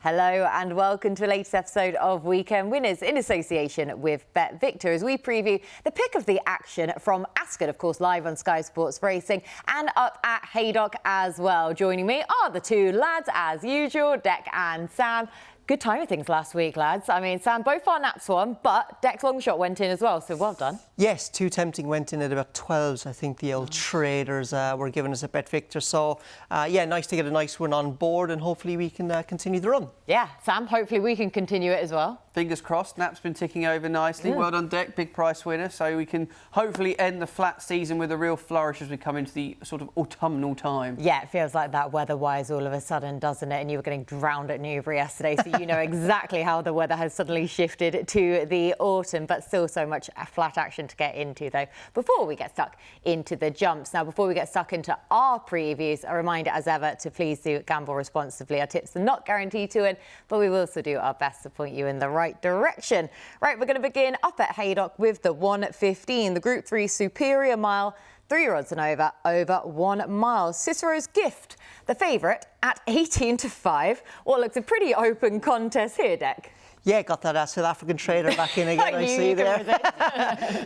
Hello and welcome to the latest episode of Weekend Winners in association with BetVictor as we preview the pick of the action from Ascot, of course, live on Sky Sports Racing and up at Haydock as well. Joining me are the two lads as usual, Dec and Sam. Good time of things last week, lads. I mean, Sam, both our naps won, but Dec's long shot went in as well, so well done. Yes, two tempting went in at about 12s. I think the old traders were giving us a BetVictor. So, yeah, nice to get a nice one on board and hopefully we can continue the run. Yeah, Sam, hopefully we can continue it as well. Fingers crossed, Nap's been ticking over nicely. Well done, Dec, big price winner. So we can hopefully end the flat season with a real flourish as we come into the sort of autumnal time. Yeah, it feels like that weather-wise all of a sudden, doesn't it? And you were getting drowned at Newbury yesterday, so you know exactly how the weather has suddenly shifted to the autumn, but still so much flat action to get into, though, before we get stuck into the jumps. Now, before we get stuck into our previews, a reminder, as ever, to please do gamble responsibly. Our tips are not guaranteed to win, but we will also do our best to point you in the right direction. Right, we're going to begin up at Haydock with the 1:15, the Group 3 Superior Mile, 3 odds and over 1 mile. Cicero's Gift, the favourite at 18-5. What looks a pretty open contest here, Dec. Yeah, got that South African trader back in again, I see there.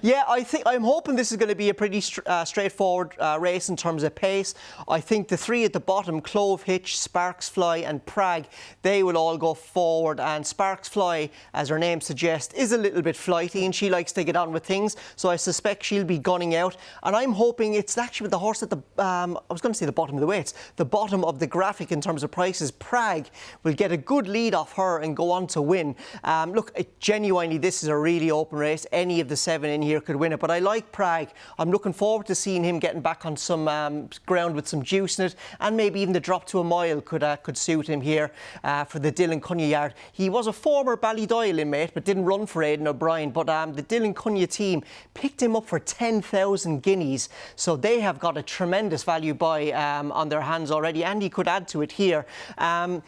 Yeah, I'm hoping this is going to be a pretty straightforward race in terms of pace. I think the three at the bottom, Clove Hitch, Sparks Fly and Prague, they will all go forward. And Sparks Fly, as her name suggests, is a little bit flighty and she likes to get on with things. So I suspect she'll be gunning out. And I'm hoping it's actually with the horse at the, I was going to say the bottom of the weights, the bottom of the graphic in terms of prices. Prague will get a good lead off her and go on to win. Look, genuinely, this is a really open race. Any of the 7 in here could win it. But I like Prague. I'm looking forward to seeing him getting back on some ground with some juice in it. And maybe even the drop to a mile could suit him here for the Dylan Cunha yard. He was a former Ballydoyle inmate, but didn't run for Aidan O'Brien. But the Dylan Cunha team picked him up for 10,000 guineas. So they have got a tremendous value buy on their hands already. And he could add to it here.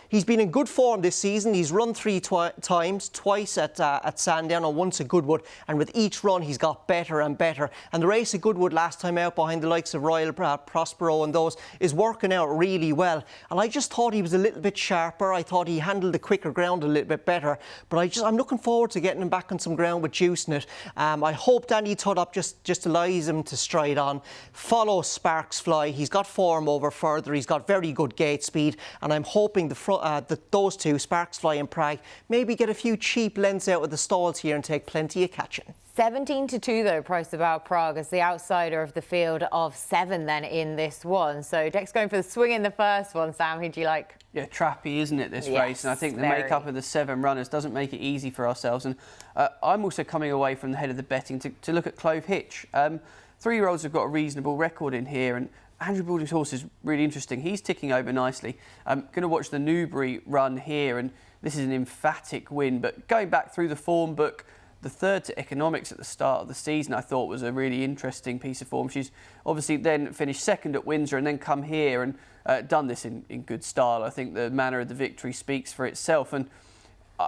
He's been in good form this season. He's run 3 times. Twice at Sandown and once at Goodwood, and with each run he's got better and better. And the race at Goodwood last time out behind the likes of Royal Prospero and those is working out really well. And I just thought he was a little bit sharper. I thought he handled the quicker ground a little bit better. But I'm looking forward to getting him back on some ground with juice in it. I hope Danny Tudhope just allows him to stride on. Follow Sparks Fly. He's got form over further. He's got very good gate speed, and I'm hoping that those two, Sparks Fly and Prague, maybe get a few cheap lengths out of the stalls here and take plenty of catching. 17-2 though, priced about Prague as the outsider of the field of 7 then in this one. So Dec's going for the swing in the first one. Sam, who'd you like? Yeah, trappy, isn't it, this Yes, race? And I think the very. makeup of the 7 runners doesn't make it easy for ourselves. And I'm also coming away from the head of the betting to look at Clove Hitch. 3-year-olds have got a reasonable record in here, and Andrew Balding's horse is really interesting. He's ticking over nicely. I'm going to watch the Newbury run here, and this is an emphatic win. But going back through the form book, the third to Economics at the start of the season, I thought was a really interesting piece of form. She's obviously then finished second at Windsor and then come here and done this in good style. I think the manner of the victory speaks for itself. And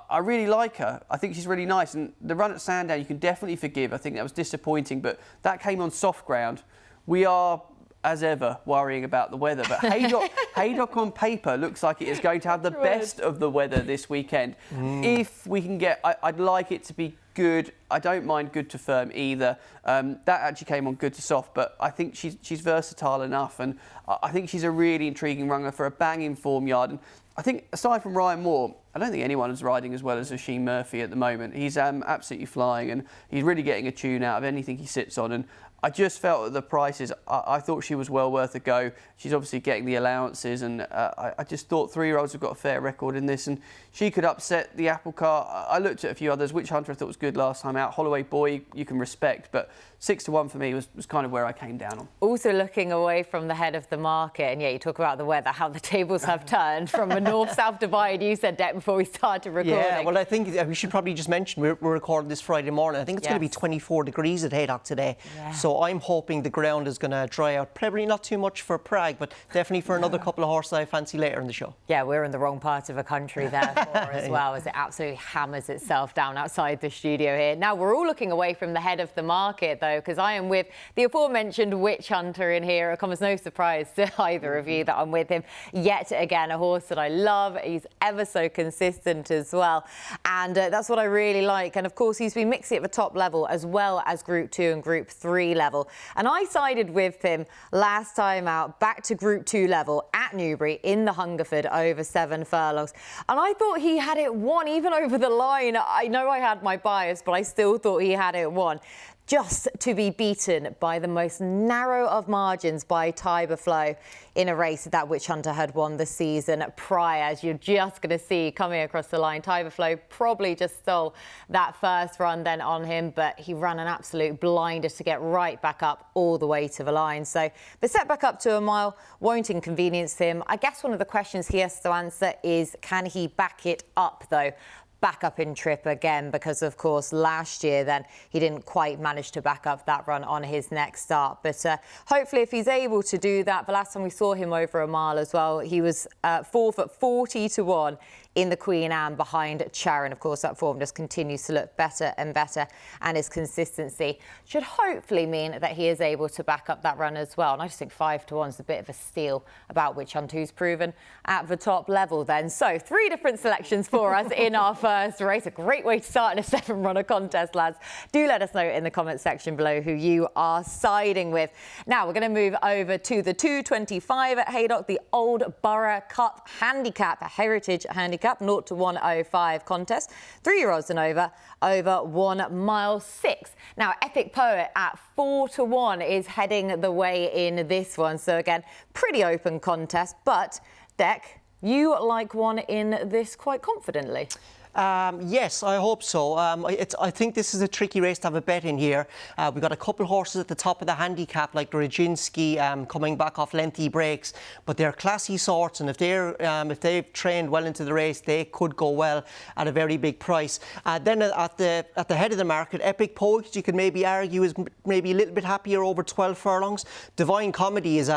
I really like her. I think she's really nice. And the run at Sandown, you can definitely forgive. I think that was disappointing, but that came on soft ground. We are, as ever, worrying about the weather, but Haydock on paper looks like it is going to have the best of the weather this weekend. If we can get, I'd like it to be good. I don't mind good to firm either. That actually came on good to soft, but I think she's versatile enough, and I think she's a really intriguing runner for a banging form yard. And I think aside from Ryan Moore, I don't think anyone is riding as well as Oisin Murphy at the moment. He's absolutely flying, and he's really getting a tune out of anything he sits on. And I just felt at the prices, I thought she was well worth a go. She's obviously getting the allowances, and I just thought 3-year-olds have got a fair record in this, and she could upset the apple cart. I looked at a few others. Witch Hunter I thought was good last time out. Holloway Boy you can respect, but 6-1 for me was kind of where I came down on. Also looking away from the head of the market, and yeah, you talk about the weather, how the tables have turned from a north-south divide. You said that before we started recording. Yeah, well, I think we should probably just mention we're recording this Friday morning. I think it's going to be 24 degrees at Haydock today. Yeah. So So I'm hoping the ground is going to dry out. Probably not too much for Prague, but definitely for another couple of horses I fancy later in the show. Yeah, we're in the wrong part of the country therefore as well, as it absolutely hammers itself down outside the studio here. Now, we're all looking away from the head of the market, though, because I am with the aforementioned witch hunter in here. It comes as no surprise to either of you that I'm with him yet again, a horse that I love. He's ever so consistent as well, and that's what I really like. And of course, he's been mixing at the top level as well as Group 2 and Group 3 level. And I sided with him last time out, back to Group 2 level at Newbury in the Hungerford over 7 furlongs. And I thought he had it won, even over the line. I know I had my bias, but I still thought he had it won. Just to be beaten by the most narrow of margins by Tiber Flow in a race that Witch Hunter had won the season prior, as you're just going to see coming across the line. Tiber Flow probably just stole that first run then on him, but he ran an absolute blinder to get right back up all the way to the line. So the setback up to a mile won't inconvenience him. I guess one of the questions he has to answer is, can he back it up though? Back up in trip again, because of course last year then he didn't quite manage to back up that run on his next start, but hopefully if he's able to do that. The last time we saw him over a mile as well, he was fourth at 40-1 in the Queen Anne behind Charon. Of course, that form just continues to look better and better, and his consistency should hopefully mean that he is able to back up that run as well. And I just think 5-1 is a bit of a steal about Witch Hunter, who's proven at the top level then. So 3 different selections for us in our first race. A great way to start in a 7-runner contest, lads. Do let us know in the comment section below who you are siding with. Now we're going to move over to the 225 at Haydock, the Old Borough Cup Handicap, a Heritage Handicap. 0-105 contest, 3-year-olds and over 1 mile 6. Now, Epic Poet at 4-1 is heading the way in this one. So again, pretty open contest, but Dec, you like one in this quite confidently. Yes, I hope so. I think this is a tricky race to have a bet in here. We've got a couple of horses at the top of the handicap, like Rodzinski, coming back off lengthy breaks, but they're classy sorts, and if they've trained well into the race, they could go well at a very big price. Then at the head of the market, Epic Poet, you could maybe argue, is maybe a little bit happier over 12 furlongs. Divine Comedy has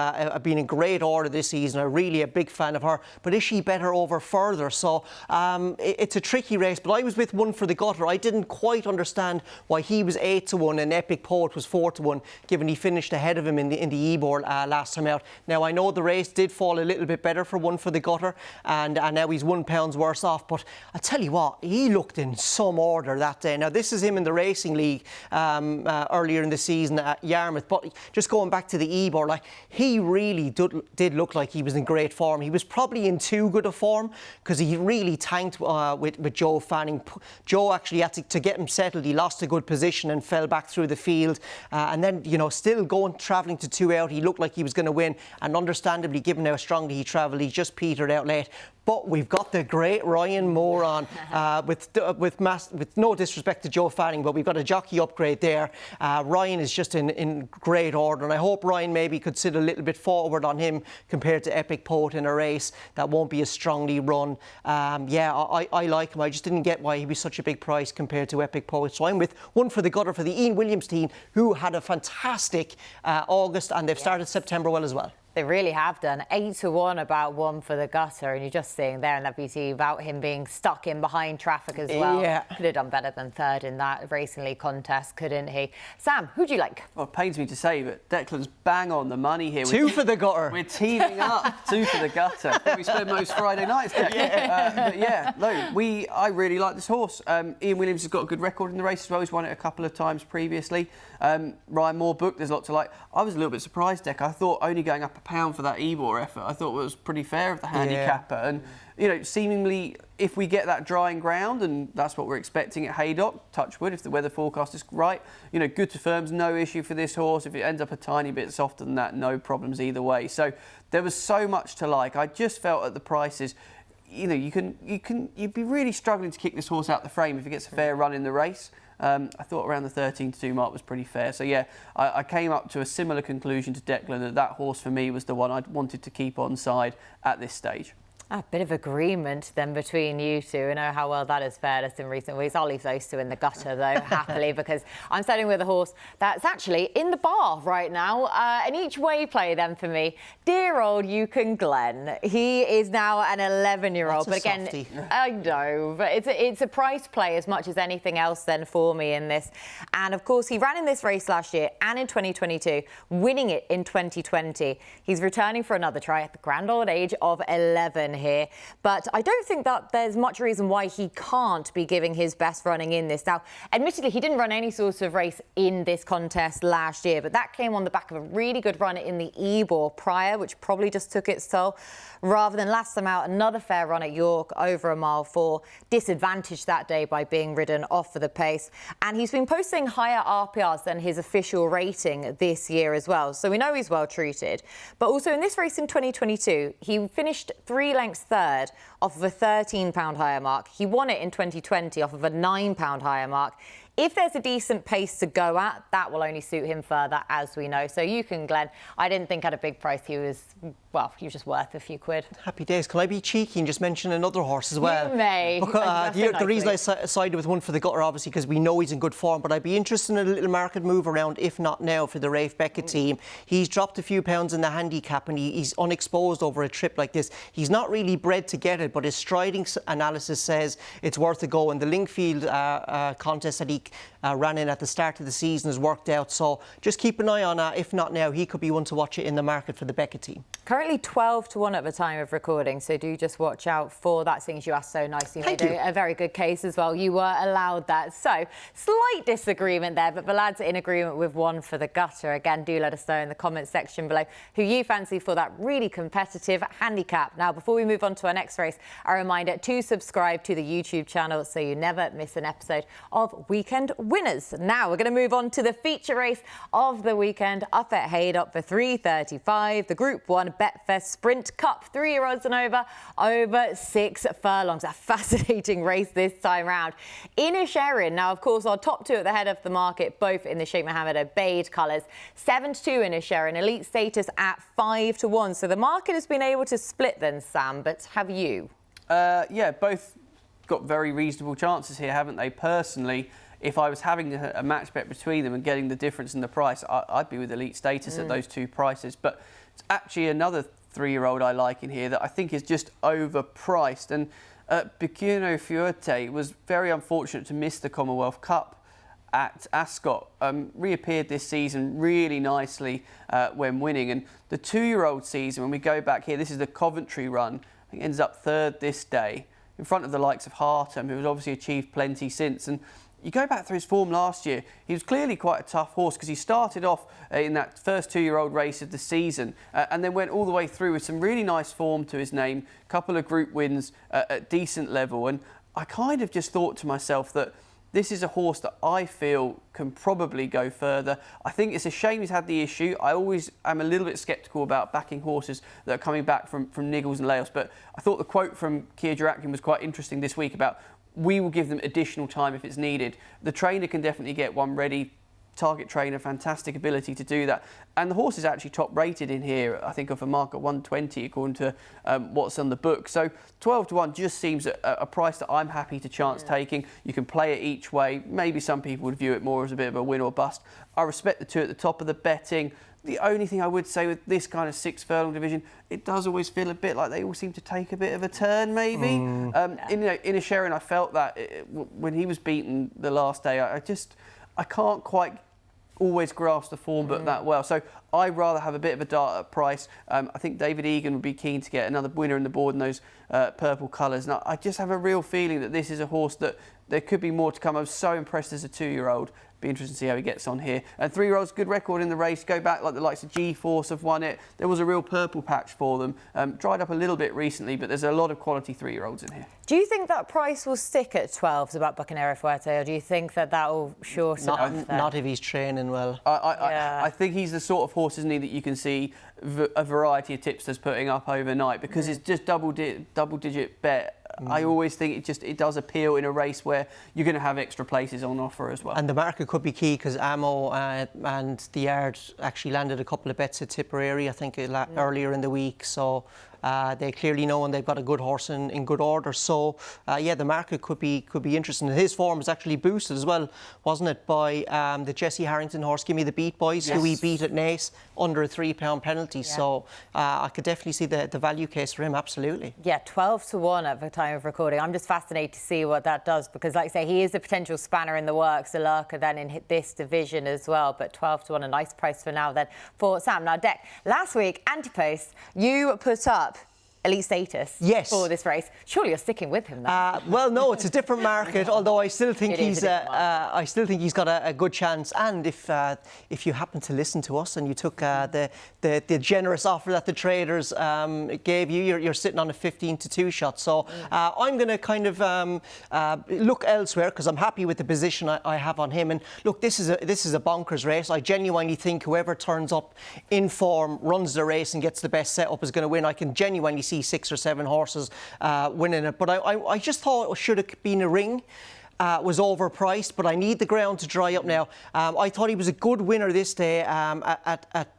been in great order this season. I'm really a big fan of her, but is she better over further? So it's a tricky race, but I was with One for the Gutter. I didn't quite understand why he was 8-1 and Epic Poet was 4-1, given he finished ahead of him in the Ebor last time out. Now, I know the race did fall a little bit better for One for the Gutter, and now he's £1 worse off, but I tell you what, he looked in some order that day. Now, this is him in the Racing League earlier in the season at Yarmouth, but just going back to the Ebor, like, he really did look like he was in great form. He was probably in too good a form, because he really tanked with Joe Fanning. Joe actually had to get him settled. He lost a good position and fell back through the field. And then, still travelling to 2 out, he looked like he was going to win. And understandably, given how strongly he travelled, he just petered out late. But we've got the great Ryan Moore on, with no disrespect to Joe Fanning, but we've got a jockey upgrade there. Ryan is just in great order, and I hope Ryan maybe could sit a little bit forward on him compared to Epic Poet in a race that won't be as strongly run. I like him. I just didn't get why he was such a big price compared to Epic Poet. So I'm with One for the Gutter for the Ian Williams team, who had a fantastic August, and they've started September well as well. They really have done. 8-1 about One for the Gutter, and you're just seeing there in that beauty about him being stuck in behind traffic as well. Yeah. Could have done better than third in that Racing League contest, couldn't he? Sam, who do you like? Well, it pains me to say, but Declan's bang on the money here. 2 for the Gutter. We're teaming up. 2 for the Gutter. We spend most Friday nights, Declan. I really like this horse. Ian Williams has got a good record in the race as well. He's won it a couple of times previously. Ryan Moore booked. There's a lot to like. I was a little bit surprised, Dec. I thought only going up £1 for that Ebor effort, I thought it was pretty fair of the handicapper. And seemingly, if we get that drying ground, and that's what we're expecting at Haydock, touch wood, if the weather forecast is right, good to firms, no issue for this horse. If it ends up a tiny bit softer than that, no problems either way. So there was so much to like. I just felt at the prices, you'd be really struggling to kick this horse out the frame if he gets a fair run in the race. I thought around the 13-2 mark was pretty fair. So yeah, I came up to a similar conclusion to Declan that horse for me was the one I'd wanted to keep on side at this stage. A bit of agreement then between you two. I know how well that has fared us in recent weeks. I'll leave those two in the gutter though, happily, because I'm starting with a horse that's actually in the bar right now. An each way play then for me. Dear old Yukon Glen. He is now an 11-year-old. But again, softie. I know, but it's a price play as much as anything else then for me in this. And of course, he ran in this race last year and in 2022, winning it in 2020. He's returning for another try at the grand old age of 11 here, but I don't think that there's much reason why he can't be giving his best running in this. Now, admittedly, he didn't run any sort of race in this contest last year, but that came on the back of a really good run in the Ebor prior, which probably just took its toll. Rather than last time out, another fair run at York over a mile 4, disadvantaged that day by being ridden off for the pace. And he's been posting higher RPRs than his official rating this year as well. So we know he's well treated. But also in this race in 2022, he finished 3 lengths third off of a £13 higher mark. He won it in 2020 off of a £9 higher mark. If there's a decent pace to go at, that will only suit him further, as we know. So Yukon Glen, I didn't think at a big price he was just worth a few quid. Happy days. Can I be cheeky and just mention another horse as well? You may. The reason I sided with one for the gutter, obviously, because we know he's in good form, but I'd be interested in a little market move around, if not now, for the Rafe Beckett team. He's dropped a few pounds in the handicap and he's unexposed over a trip like this. He's not really bred to get it, but his striding analysis says it's worth a go. And the Linkfield contest that he ran in at the start of the season has worked out. So just keep an eye on that. If not now, he could be one to watch it in the market for the Beckett team. Currently 12-1 at the time of recording, so do just watch out for that. Seeing as you asked so nicely, you made a very good case as well. You were allowed that. So slight disagreement there, but the lads are in agreement with one for the gutter. Again, do let us know in the comments section below who you fancy for that really competitive handicap. Now, before we move on to our next race, a reminder to subscribe to the YouTube channel so you never miss an episode of Weekend Winners. Now we're going to move on to the feature race of the weekend up at Haydock for 3:35, the Group 1 BetVictor Sprint Cup, 3-year-olds and over 6 furlongs. A fascinating race this time round. Inisherin, now of course our top two at the head of the market, both in the Sheikh Mohammed Obeid colours. 7-2 Inisherin, elite status at 5-1. So the market has been able to split then, Sam, but have you? Yeah, both got very reasonable chances here, haven't they? Personally, if I was having a match bet between them and getting the difference in the price, I'd be with elite status at those two prices. But it's actually another 3-year-old I like in here that I think is just overpriced. And Becchino Fiorte was very unfortunate to miss the Commonwealth Cup at Ascot. Reappeared this season really nicely when winning. And the 2-year-old season, when we go back here, this is the Coventry run. I think ends up third this day, in front of the likes of Hartham, who has obviously achieved plenty since. And you go back through his form last year, he was clearly quite a tough horse because he started off in that first 2-year-old race of the season and then went all the way through with some really nice form to his name, a couple of group wins at decent level. And I kind of just thought to myself that this is a horse that I feel can probably go further. I think it's a shame he's had the issue. I always am a little bit sceptical about backing horses that are coming back from niggles and layoffs. But I thought the quote from Keir Jurakin was quite interesting this week about we will give them additional time if it's needed. The trainer can definitely get one ready. Target trainer, fantastic ability to do that. And the horse is actually top rated in here, I think, of a mark at 120 according to what's on the book. So 12-1 just seems a price that I'm happy to chance taking. You can play it each way. Maybe some people would view it more as a bit of a win or bust. I respect the two at the top of the betting. The only thing I would say with this kind of 6 furlong division, it does always feel a bit like they all seem to take a bit of a turn, maybe. In Inisherin, I felt that when he was beaten the last day, I can't quite always grasp the form book that well. So I'd rather have a bit of a dart at price. I think David Egan would be keen to get another winner in the board in those purple colours. And I just have a real feeling that this is a horse that there could be more to come. I was so impressed as a 2-year-old. Be interested to see how he gets on here. And 3-year-olds, good record in the race. Go back like the likes of G-Force have won it. There was a real purple patch for them. Dried up a little bit recently, but there's a lot of quality 3-year-olds in here. Do you think that price will stick at 12s about Bucanero Fuerte, or do you think that will shorten up? Not if he's training well. I think he's the sort of horse, isn't he, that you can see a variety of tipsters putting up overnight because it's just double-digit bet. I always think it does appeal in a race where you're going to have extra places on offer as well. And the market could be key because Amo and the Yard actually landed a couple of bets at Tipperary, I think, earlier in the week. So They clearly know, and they've got a good horse in good order. So yeah, the market could be interesting. And his form was actually boosted as well, wasn't it, by the Jesse Harrington horse, Give Me the Beat Boys, who he beat at Naas under a £3 penalty. Yeah. So I could definitely see the value case for him, absolutely. Yeah, 12-1 at the time of recording. I'm just fascinated to see what that does, because like I say, he is a potential spanner in the works, a lurker then in this division as well. But 12-1, a nice price for now then for Sam. Now, Dec, last week, Antipost, you put up elite status for this race. Surely you're sticking with him then. Well, no, it's a different market. Although I still think he's got a good chance. And if you happen to listen to us and you took the generous offer that the traders gave you, you're sitting on a 15-2 shot. So I'm going to kind of look elsewhere, because I'm happy with the position I have on him. And look, this is a bonkers race. I genuinely think whoever turns up in form, runs the race and gets the best setup is going to win. I can genuinely see 6 or 7 horses winning it. But I just thought it should have been a ring. Was overpriced, but I need the ground to dry up now. I thought he was a good winner this day at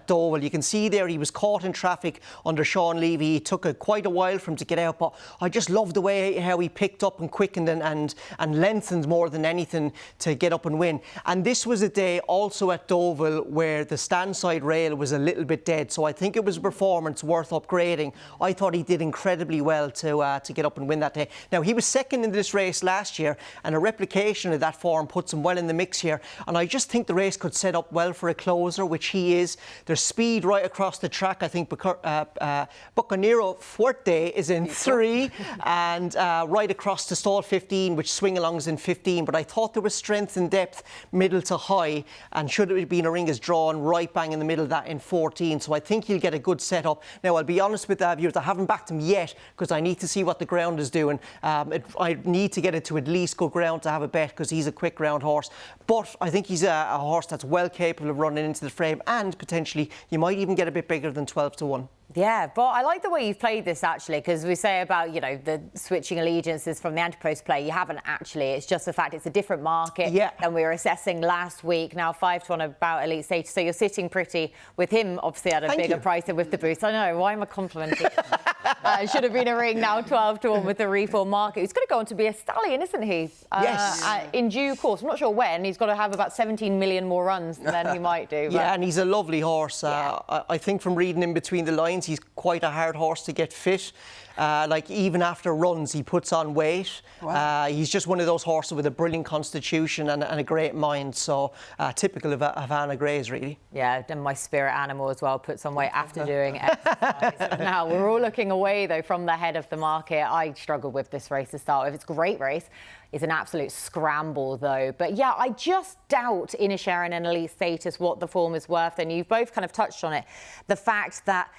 Boswell. You can see there he was caught in traffic under Sean Levy. It took quite a while for him to get out, but I just loved the way how he picked up and quickened and lengthened more than anything to get up and win. And this was a day also at Boswell where the stand side rail was a little bit dead, so I think it was a performance worth upgrading. I thought he did incredibly well to get up and win that day. Now, he was second in this race last year, and a replication of that form puts him well in the mix here. And I just think the race could set up well for a closer, which he is. There's speed right across the track. I think Bucanero Fuerte is in 3, and right across to stall 15, which Swing Along is in 15. But I thought there was strength and depth, middle to high, and should it have been a ring is drawn right bang in the middle of that in 14. So I think he'll get a good setup. Now, I'll be honest with viewers, I haven't backed him yet, because I need to see what the ground is doing. I need to get it to at least good ground to have a bet, because he's a quick ground horse. But I think he's a horse that's well capable of running into the frame, and potentially you might even get a bit bigger than 12-1. Yeah, but I like the way you've played this, actually, because we say about, the switching allegiances from the Antipost play. You haven't actually. It's just the fact it's a different market than we were assessing last week. Now 5-1 about elite status. So you're sitting pretty with him, obviously, at a bigger price than with the boost. I know, why am I complimenting? It should have been a ring, now 12-1 with the reform market. He's going to go on to be a stallion, isn't he? Yes. In due course. I'm not sure when. He's got to have about 17 million more runs than he might do. Yeah, and he's a lovely horse. I think from reading in between the lines, he's quite a hard horse to get fit. Like, even after runs, he puts on weight. Wow. He's just one of those horses with a brilliant constitution and a great mind. So typical of Anna Gray's, really. Yeah, and my spirit animal as well puts on weight after doing exercise. Now, we're all looking away, though, from the head of the market. I struggled with this race to start with. It's a great race. It's an absolute scramble, though. But yeah, I just doubt Inisherin and elite status, what the form is worth. And you've both kind of touched on it. The fact that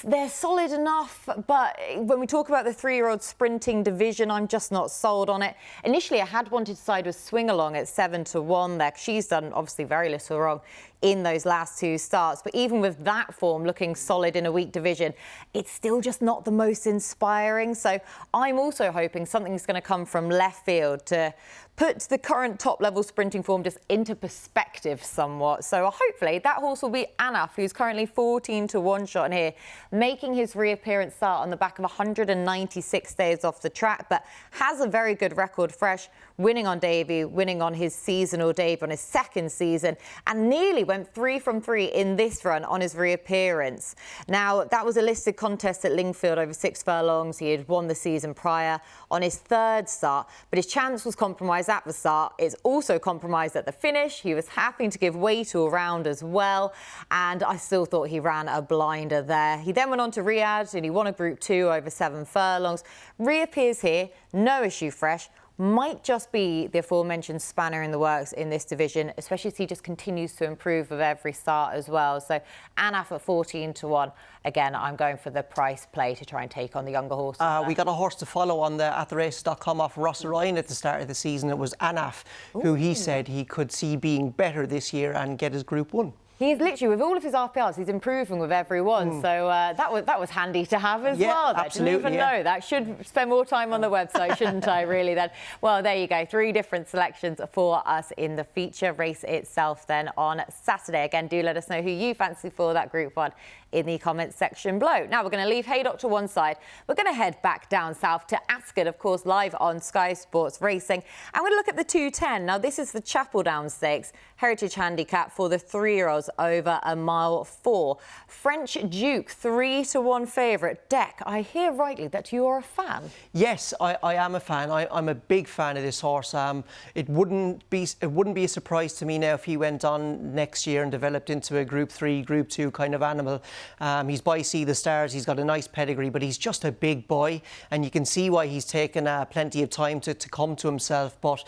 they're solid enough, but when we talk about the 3-year-old sprinting division, I'm just not sold on it. Initially, I had wanted to side with Swing Along at 7-1 there. She's done obviously very little wrong in those last 2 starts. But even with that form looking solid in a weak division, it's still just not the most inspiring. So I'm also hoping something's going to come from left field to put the current top-level sprinting form just into perspective somewhat. So hopefully that horse will be Anaf, who's currently 14-1 shot in here, making his reappearance start on the back of 196 days off the track, but has a very good record fresh, winning on debut, winning on his seasonal debut on his second season, and nearly went 3 from 3 in this run on his reappearance. Now, that was a listed contest at Lingfield over 6 furlongs. He had won the season prior on his 3rd start, but his chance was compromised at the start. It's also compromised at the finish. He was having to give way to a round as well, and I still thought he ran a blinder there. He then went on to Riyadh and he won a Group 2 over 7 furlongs. Reappears here, no issue fresh. Might just be the aforementioned spanner in the works in this division, especially as he just continues to improve with every start as well. So Anaf at 14-1. Again, I'm going for the price play to try and take on the younger horses. We got a horse to follow on the attheraces.com off Ross Ryan at the start of the season. It was Anaf, who he said he could see being better this year and get his Group 1. He's literally, with all of his RPRs, he's improving with every one. So that was handy to have as well. I didn't even know that. Should spend more time on the website, shouldn't I, really, then? Well, there you go. 3 different selections for us in the feature race itself then on Saturday. Again, do let us know who you fancy for that Group 1 in the comments section below. Now, we're going to leave Haydock to one side. We're going to head back down south to Ascot, of course, live on Sky Sports Racing. And we're going to look at the 210. Now, this is the Chapel Down Stakes, Heritage Handicap for the 3-year-olds over a mile 4. French Duke, 3-1 favourite. Deck, I hear rightly that you are a fan. Yes, I am a fan. I'm a big fan of this horse. It wouldn't be a surprise to me now if he went on next year and developed into a Group 3, Group 2 kind of animal. He's by Sea the Stars. He's got a nice pedigree, but he's just a big boy, and you can see why he's taken plenty of time to come to himself. But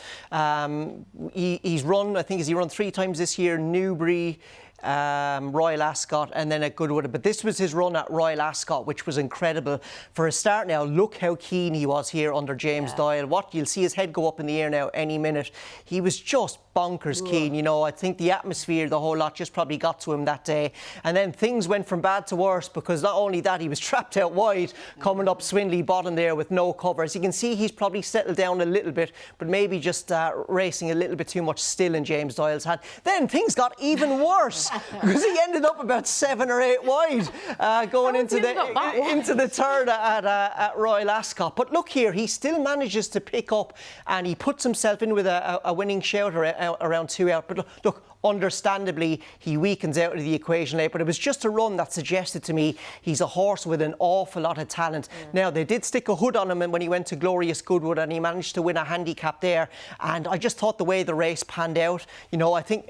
he's run, I think, has he run 3 times this year? Newbury, Royal Ascot, and then at Goodwood. But this was his run at Royal Ascot, which was incredible. For a start now, look how keen he was here under James Doyle. You'll see his head go up in the air now any minute. He was just bonkers keen, you know. I think the atmosphere, the whole lot, just probably got to him that day. And then things went from bad to worse, because not only that, he was trapped out wide, coming up Swindley bottom there with no cover. As you can see, he's probably settled down a little bit, but maybe just racing a little bit too much still in James Doyle's hand. Then things got even worse, because he ended up about 7 or 8 wide going into the third at Royal Ascot. But look here, he still manages to pick up, and he puts himself in with a winning shout around 2 out. But look, understandably, he weakens out of the equation late, but it was just a run that suggested to me he's a horse with an awful lot of talent. Now, they did stick a hood on him when he went to Glorious Goodwood, and he managed to win a handicap there. And I just thought the way the race panned out, you know, I think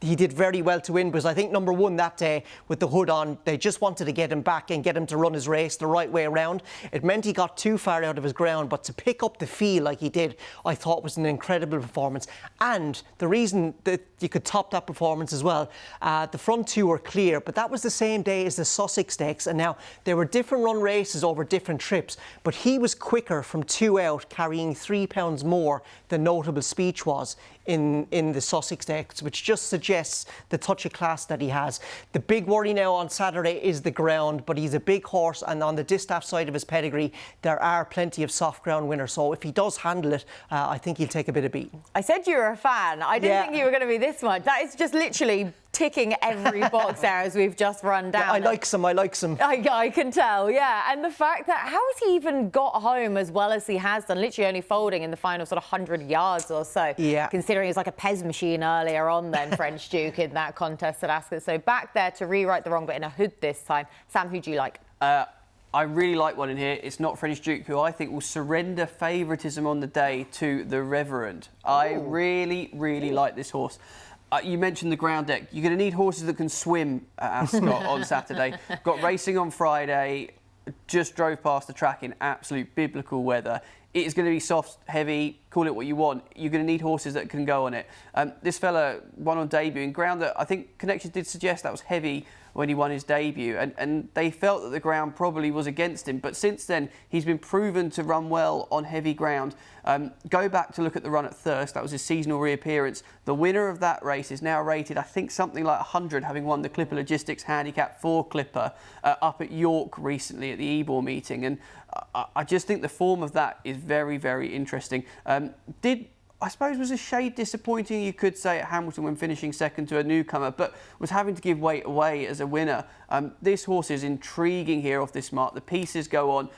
he did very well to win, because I think number 1 that day with the hood on, they just wanted to get him back and get him to run his race the right way around. It meant he got too far out of his ground, but to pick up the field like he did, I thought was an incredible performance. And the reason that you could top that performance as well, the front 2 were clear, but that was the same day as the Sussex Stakes, and now there were different run races over different trips, but he was quicker from 2 out, carrying 3 pounds more than Notable Speech was in the Sussex Stakes, which just suggests the touch of class that he has. The big worry now on Saturday is the ground, but he's a big horse, and on the distaff side of his pedigree, there are plenty of soft ground winners, so if he does handle it, I think he'll take a bit of beating. I said you were a fan. I didn't think you were going to be this much. That is just literally ticking every box there as we've just run down. Yeah, I like some. I can tell, yeah. And the fact that, how has he even got home as well as he has done, literally only folding in the final sort of 100 yards or so, considering he was like a Pez machine earlier on then, French Duke, in that contest at Ascot. So back there to rewrite the wrong, but in a hood this time. Sam, who do you like? I really like one in here. It's not French Duke, who I think will surrender favouritism on the day to the Reverend. I really, really like this horse. You mentioned the ground deck. You're going to need horses that can swim at Ascot on Saturday. Got racing on Friday. Just drove past the track in absolute biblical weather. It is going to be soft, heavy, call it what you want. You're going to need horses that can go on it. This fella won on debut in ground that I think Connections did suggest that was heavy when he won his debut, and they felt that the ground probably was against him. But since then, he's been proven to run well on heavy ground. Go back to look at the run at Thirst. That was his seasonal reappearance. The winner of that race is now rated, I think, something like 100, having won the Clipper Logistics Handicap 4 Clipper up at York recently at the Ebor meeting. And I just think the form of that is very, very interesting. I suppose was a shade disappointing, you could say, at Hamilton when finishing second to a newcomer, but was having to give weight away as a winner. This horse is intriguing here off this mark. The pieces go on.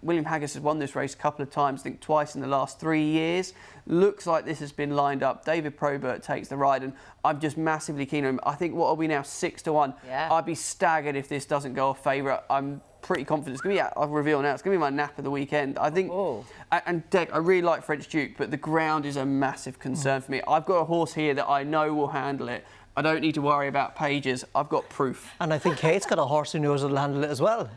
William Haggis has won this race a couple of times, I think twice in the last 3 years. Looks like this has been lined up. David Probert takes the ride, and I'm just massively keen on him. I think, what are we now, 6-1? Yeah. I'd be staggered if this doesn't go off favourite. I'm pretty confident. It's going to be, I'll reveal now, it's going to be my nap of the weekend. I think, and Deck, I really like French Duke, but the ground is a massive concern for me. I've got a horse here that I know will handle it. I don't need to worry about pages. I've got proof. And I think Kate's got a horse who knows how to handle it as well.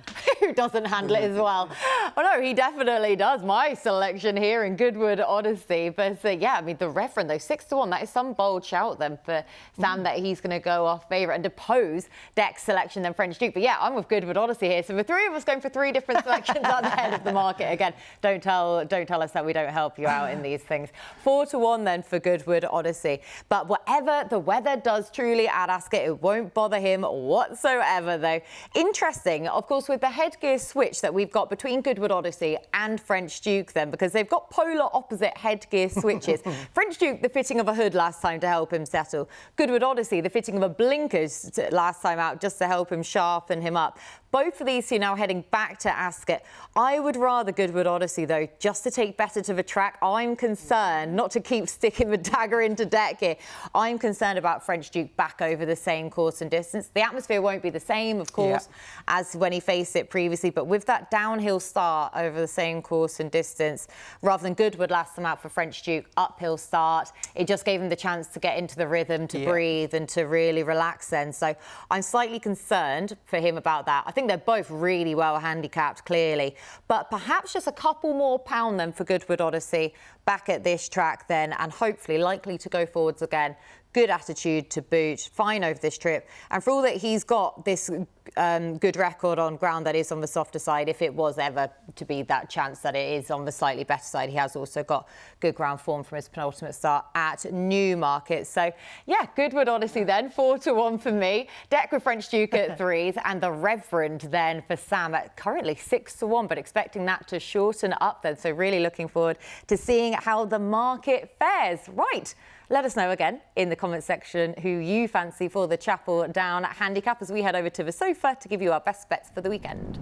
who doesn't handle it as well. Oh no, he definitely does. My selection here in Goodwood Odyssey. But yeah, I mean, the Reverend, though, 6-1, that is some bold shout then for Sam that he's going to go off favourite and depose Dec's selection then French Duke. But yeah, I'm with Goodwood Odyssey here. So the three of us going for three different selections at the head of the market. Again, don't tell us that we don't help you out in these things. 4-1 then for Goodwood Odyssey. But whatever the weather does truly at Ascot, it won't bother him whatsoever, though. Interesting, of course, with the headgear switch that we've got between Goodwood Odyssey and French Duke then, because they've got polar opposite headgear switches. French Duke, the fitting of a hood last time to help him settle. Goodwood Odyssey, the fitting of a blinkers last time out just to help him sharpen him up. Both of these two now heading back to Ascot. I would rather Goodwood Odyssey, though, just to take better to the track. I'm concerned, not to keep sticking the dagger into Dec here, I'm concerned about French Duke back over the same course and distance. The atmosphere won't be the same, of course, as when he faced it previously, but with that downhill start over the same course and distance, rather than Goodwood last time out for French Duke, uphill start, it just gave him the chance to get into the rhythm, to breathe and to really relax then. So I'm slightly concerned for him about that. I think they're both really well handicapped, clearly, but perhaps just a couple more pound then for Goodwood Odyssey back at this track then, and hopefully likely to go forwards again. Good attitude to boot, fine over this trip. And for all that he's got this good record on ground that is on the softer side, if it was ever to be that chance that it is on the slightly better side, he has also got good ground form from his penultimate start at Newmarket. So, yeah, Goodwood Odyssey then, 4-1 for me. Dec with French Duke at 3s, and the Reverend then for Sam at currently 6-1, but expecting that to shorten up then. So really looking forward to seeing how the market fares. Right. Let us know again in the comment section who you fancy for the Chapel Down Handicap as we head over to the sofa to give you our best bets for the weekend.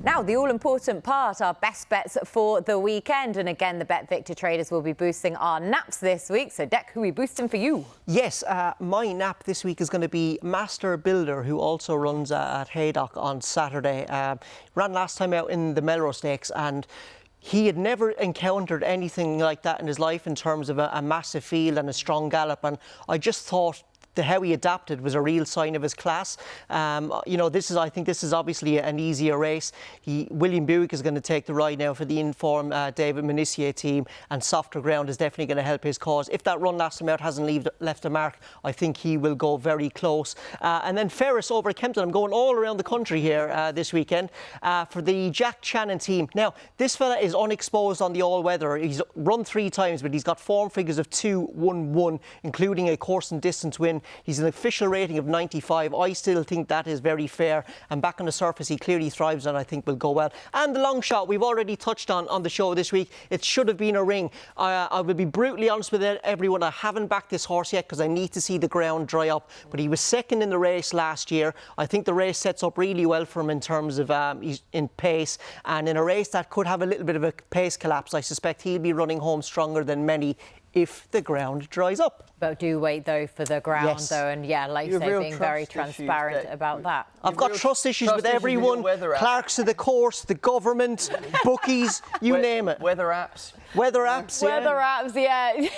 Now, the all-important part, our best bets for the weekend. And again, the BetVictor traders will be boosting our naps this week. So, Dec, who are we boosting for you? Yes, my nap this week is going to be Master Builder, who also runs at Haydock on Saturday. Ran last time out in the Melrose Stakes, and he had never encountered anything like that in his life in terms of a massive field and a strong gallop. And I just thought how he adapted was a real sign of his class. You know, I think this is obviously an easier race. William Buick is going to take the ride now for the informed David Menissier team, and softer ground is definitely going to help his cause. If that run last time out hasn't left a mark, I think he will go very close. And then Ferris over at Kempton. I'm going all around the country here this weekend for the Jack Channon team. Now, this fella is unexposed on the all-weather. He's run 3 times, but he's got form figures of 2-1-1, including a course and distance win. He's an official rating of 95. I still think that is very fair. And back on the surface, he clearly thrives and I think will go well. And the long shot, we've already touched on the show this week. It should have been a ring. I will be brutally honest with everyone. I haven't backed this horse yet because I need to see the ground dry up. But he was second in the race last year. I think the race sets up really well for him in terms of in pace. And in a race that could have a little bit of a pace collapse, I suspect he'll be running home stronger than many if the ground dries up. But do wait, though, for the ground, yes. Though. And, yeah, like you say, being very transparent about that. I've got trust issues with everyone. Clerks of the course, the government, bookies, you name it. Weather apps. Weather apps, yeah.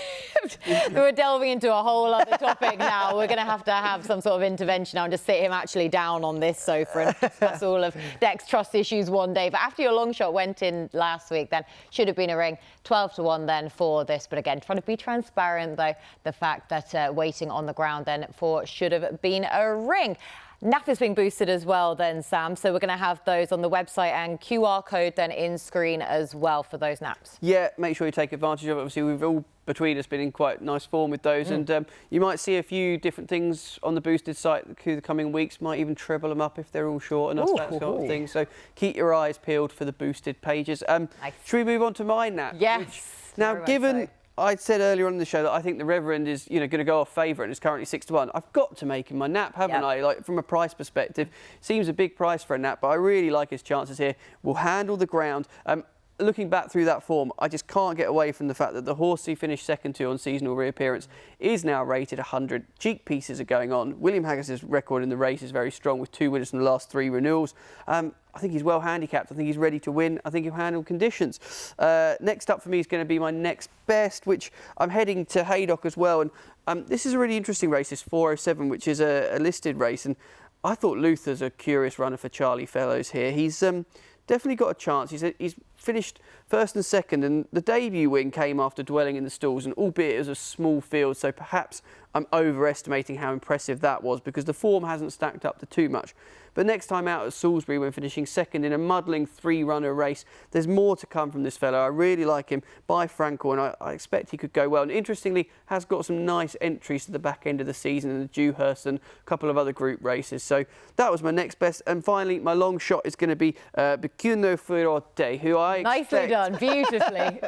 We're delving into a whole other topic now. We're going to have some sort of intervention now and just sit him actually down on this sofa and discuss all of Dec's trust issues one day. But after your long shot went in last week, then should have been a ring. 12-1 then for this. But again, trying to be transparent, though, the fact that waiting on the ground then for should have been a ring. NAF is being boosted as well then, Sam, so we're going to have those on the website and QR code then in screen as well for those naps. Yeah, make sure you take advantage of it. Obviously, we've all between us been in quite nice form with those, and you might see a few different things on the boosted site through the coming weeks, might even treble them up if they're all short enough, that sort of thing. So keep your eyes peeled for the boosted pages. Nice. Should we move on to my nap? Yes. Now, given I said earlier on in the show that I think the Reverend is, going to go off favourite and is currently 6-1. I've got to make him my nap, haven't I? Like, from a price perspective, seems a big price for a nap, but I really like his chances here. Will handle the ground. Looking back through that form, I just can't get away from the fact that the horse he finished second to on seasonal reappearance is now rated 100. Cheek pieces are going on. William Haggis's record in the race is very strong with 2 winners in the last 3 renewals. I think he's well handicapped. I think he's ready to win. I think he'll handle conditions. Next up for me is going to be my next best, which I'm heading to Haydock as well. And this is a really interesting race, this 407, which is a listed race. And I thought Luther's a curious runner for Charlie Fellows here. He's definitely got a chance. He's finished first and second, and the debut win came after dwelling in the stalls, and albeit it was a small field, so perhaps I'm overestimating how impressive that was because the form hasn't stacked up to too much. But next time out at Salisbury, when finishing second in a muddling 3-runner race, there's more to come from this fellow. I really like him by Frankel, and I expect he could go well. And interestingly, has got some nice entries to the back end of the season in the Dewhurst and a couple of other group races. So that was my next best. And finally, my long shot is going to be Beccuno Furote, who I Nicely done, beautifully.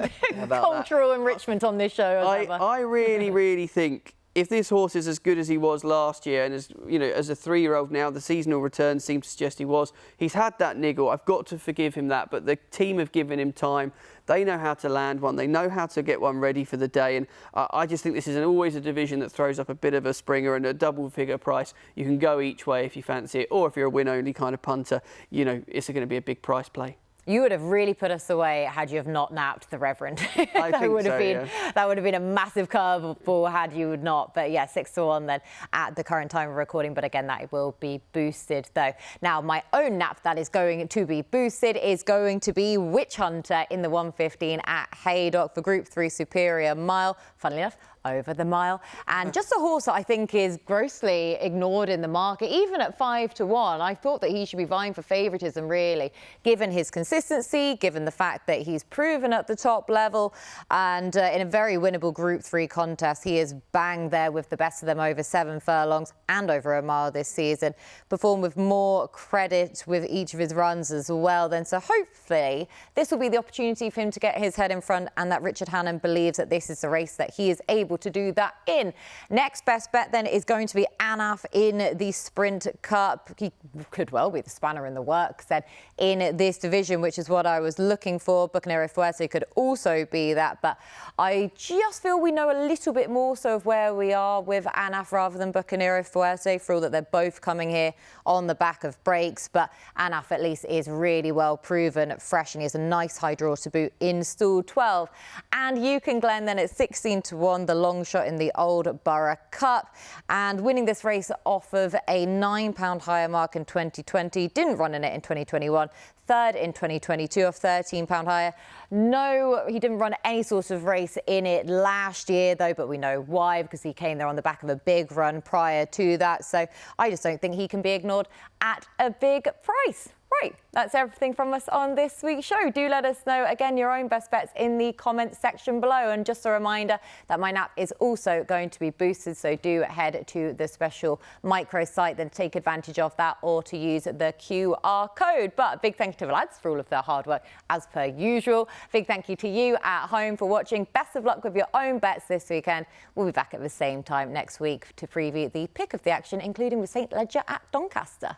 Cultural enrichment on this show. I really think if this horse is as good as he was last year, and as you know, as a 3-year-old now, the seasonal returns seem to suggest he was. He's had that niggle. I've got to forgive him that. But the team have given him time. They know how to land one. They know how to get one ready for the day. And I just think this is always a division that throws up a bit of a springer and a double-figure price. You can go each way if you fancy it, or if you're a win-only kind of punter, you know, it's going to be a big price play. You would have really put us away had you have not napped the Reverend. That would have been a massive curveball had you not. But yeah, 6-1 then at the current time of recording. But again, that will be boosted though. Now, my own nap that is going to be boosted is going to be Witch Hunter in the 1:15 at Haydock for Group 3 Superior Mile. Funnily enough, over the mile, and just a horse that I think is grossly ignored in the market, even at 5-1. I thought that he should be vying for favouritism, really, given his consistency, given the fact that he's proven at the top level, and in a very winnable Group 3 contest. He is bang there with the best of them over 7 furlongs and over a mile this season. Performed with more credit with each of his runs as well. Then, so hopefully this will be the opportunity for him to get his head in front, and that Richard Hannon believes that this is the race that he is able to do that in. Next best bet then is going to be Anaf in the Sprint Cup. He could well be the spanner in the works then in this division, which is what I was looking for. Bucanero Fuerte could also be that, but I just feel we know a little bit more so of where we are with Anaf rather than Bucanero Fuerte, for all that they're both coming here on the back of breaks. But Anaf at least is really well proven, fresh, and he has a nice high draw to boot in stall 12. And you can Glen then at 16-1, the long shot in the Old Borough Cup, and winning this race off of a £9 higher mark in 2020. Didn't run in it in 2021. Third in 2022 off £13 higher. No, he didn't run any sort of race in it last year though, but we know why, because he came there on the back of a big run prior to that. So I just don't think he can be ignored at a big price. Right, that's everything from us on this week's show. Do let us know, again, your own best bets in the comments section below. And just a reminder that my nap is also going to be boosted, so do head to the special micro site, then take advantage of that, or to use the QR code. But a big thank you to the lads for all of their hard work, as per usual. Big thank you to you at home for watching. Best of luck with your own bets this weekend. We'll be back at the same time next week to preview the pick of the action, including with St. Ledger at Doncaster.